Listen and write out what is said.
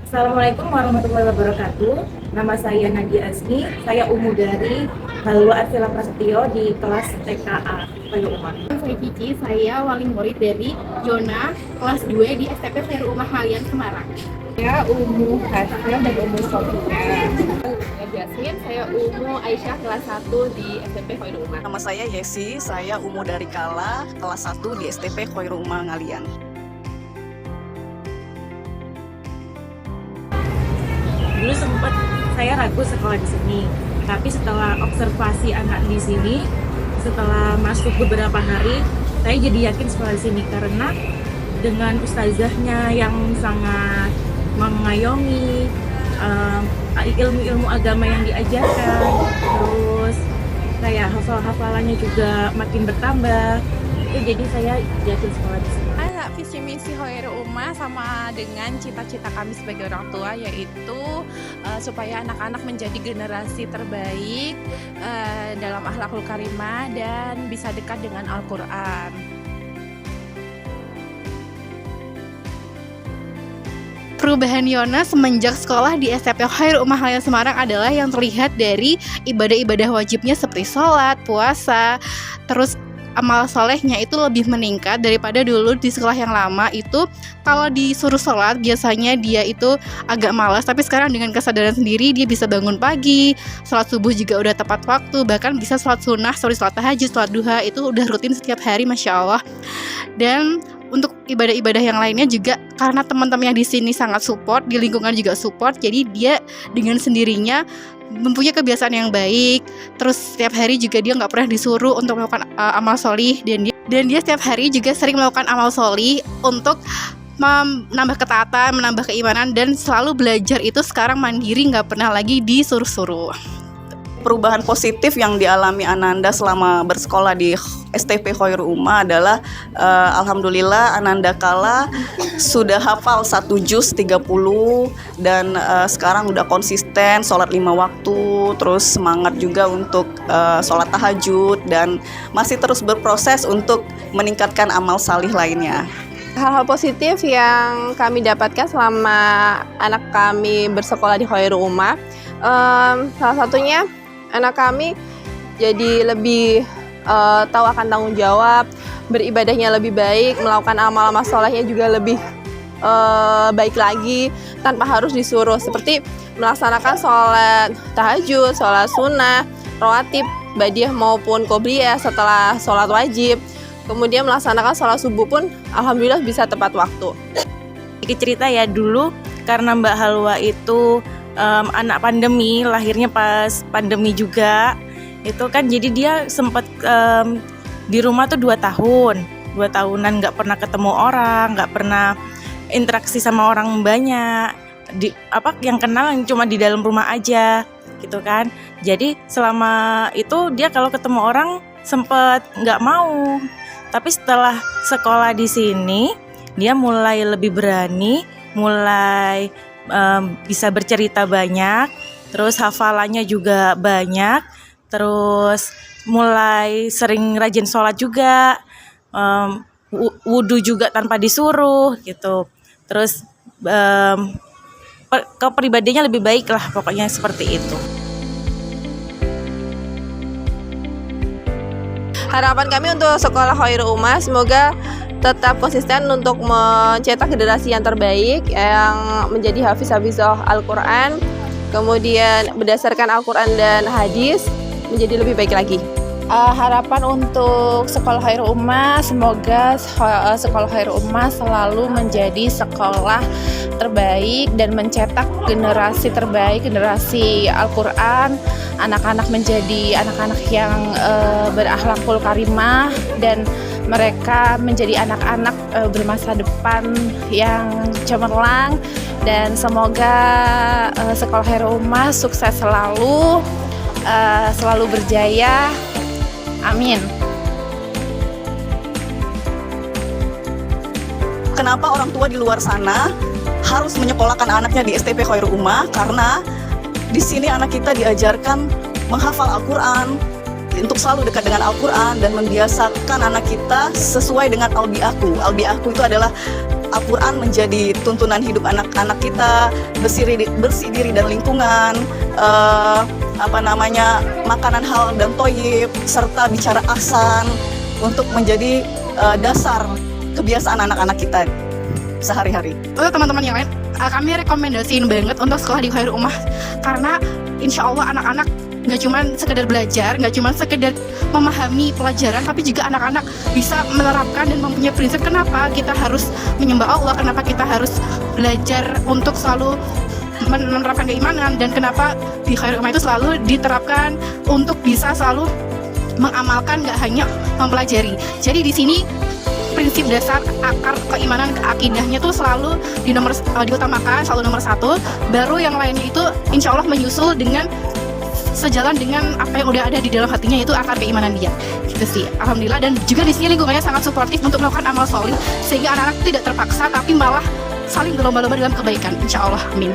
Assalamualaikum warahmatullahi wabarakatuh. Nama saya Nadia Azmi. Saya Umu dari Halwa Arsila Prasetyo di kelas TKA Khairul Umma. Saya Cici, saya wali murid dari Jona kelas 2 di STP Khairul Umma Halian Semarang. Saya Umu Hasna dan Umu Sofia. Jasmine, saya Umu Aisyah kelas 1 di STP Khairul Umma. Nama saya Yesi, saya Umu dari Kala, kelas 1 di STP Khairul Umma Ngalian. Dulu sempat saya ragu sekolah di sini, tapi setelah observasi anak di sini, setelah masuk beberapa hari, saya jadi yakin sekolah di sini karena dengan ustazahnya yang sangat mengayomi, ilmu-ilmu agama yang diajarkan, terus kayak hafalannya juga makin bertambah. Itu jadi saya yakin sekolah di sini. Visi misi Khairul Umma sama dengan cita-cita kami sebagai orang tua, yaitu supaya anak-anak menjadi generasi terbaik dalam akhlakul karimah dan bisa dekat dengan Al-Quran. Perubahan Yona semenjak sekolah di STP Khairul Umma Halian Semarang adalah yang terlihat dari ibadah-ibadah wajibnya seperti sholat, puasa, terus amal solehnya itu lebih meningkat daripada dulu di sekolah yang lama. Itu kalau disuruh sholat biasanya dia itu agak malas, tapi sekarang dengan kesadaran sendiri dia bisa bangun pagi, sholat subuh juga udah tepat waktu, bahkan bisa sholat sunnah, sholat tahajud, sholat duha, itu udah rutin setiap hari, Masya Allah. Dan untuk ibadah-ibadah yang lainnya juga karena teman-teman yang di sini sangat support, di lingkungan juga support, jadi dia dengan sendirinya mempunyai kebiasaan yang baik. Terus setiap hari juga dia nggak pernah disuruh untuk melakukan amal solih, dan dia setiap hari juga sering melakukan amal solih untuk menambah ketaatan, menambah keimanan, dan selalu belajar itu sekarang mandiri, nggak pernah lagi disuruh-suruh. Perubahan positif yang dialami Ananda selama bersekolah di STP Khairul Umma adalah alhamdulillah Ananda Kala sudah hafal 1 juz 30 dan sekarang udah konsisten sholat 5 waktu, terus semangat juga untuk sholat tahajud dan masih terus berproses untuk meningkatkan amal salih lainnya. Hal-hal positif yang kami dapatkan selama anak kami bersekolah di Khairul Umma, salah satunya anak kami jadi lebih tahu akan tanggung jawab, beribadahnya lebih baik, melakukan amal-amal solehnya juga lebih baik lagi tanpa harus disuruh, seperti melaksanakan sholat tahajud, sholat sunnah, rawatib, badiah maupun qobliyah setelah sholat wajib. Kemudian melaksanakan sholat subuh pun alhamdulillah bisa tepat waktu. Sedikit cerita ya, dulu karena Mbak Halwa itu anak pandemi, lahirnya pas pandemi juga, itu kan jadi dia sempat di rumah tuh 2 tahunan nggak pernah ketemu orang, nggak pernah interaksi sama orang banyak, yang kenal yang cuma di dalam rumah aja gitu kan. Jadi selama itu dia kalau ketemu orang sempet nggak mau, tapi setelah sekolah di sini dia mulai lebih berani, mulai bisa bercerita banyak, terus hafalannya juga banyak, terus mulai sering rajin sholat juga, wudhu juga tanpa disuruh gitu. Terus kepribadiannya lebih baik lah, pokoknya seperti itu. Harapan kami untuk sekolah Khairul Umma semoga tetap konsisten untuk mencetak generasi yang terbaik yang menjadi hafiz-hafizah Al-Quran, kemudian berdasarkan Al-Quran dan hadis menjadi lebih baik lagi. Harapan untuk sekolah Khairul Umma, semoga sekolah Khairul Umma selalu menjadi sekolah terbaik dan mencetak generasi terbaik, generasi Al-Quran, anak-anak menjadi anak-anak yang berakhlakul karimah, dan mereka menjadi anak-anak bermasa depan yang cemerlang. Dan semoga sekolah Khairul Umma sukses selalu, selalu berjaya. Amin. Kenapa orang tua di luar sana harus menyekolahkan anaknya di STP Khairul Umma? Karena di sini anak kita diajarkan menghafal Al-Quran, untuk selalu dekat dengan Al-Quran dan membiasakan anak kita sesuai dengan albiaku. Albiaku itu adalah Al-Quran menjadi tuntunan hidup anak-anak kita, bersih diri dan lingkungan, makanan halal dan thayyib, serta bicara ahsan untuk menjadi dasar kebiasaan anak-anak kita sehari-hari. Untuk teman-teman yang lain, kami rekomendasiin banget untuk sekolah di Khairul Ummah karena insya Allah anak-anak nggak cuma sekedar belajar, nggak cuma sekedar memahami pelajaran, tapi juga anak-anak bisa menerapkan dan mempunyai prinsip kenapa kita harus menyembah Allah, kenapa kita harus belajar untuk selalu menerapkan keimanan, dan kenapa di Khairul Ummah itu selalu diterapkan untuk bisa selalu mengamalkan, nggak hanya mempelajari. Jadi di sini prinsip dasar akar keimanan, akidahnya tuh selalu diutamakan, selalu nomor 1, baru yang lainnya itu insya Allah menyusul dengan sejalan dengan apa yang udah ada di dalam hatinya, yaitu akar keimanan dia. Gitu sih, alhamdulillah. Dan juga di sini lingkungannya sangat suportif untuk melakukan amal solih, sehingga anak-anak tidak terpaksa tapi malah saling berlomba-lomba dalam kebaikan, insya Allah, amin.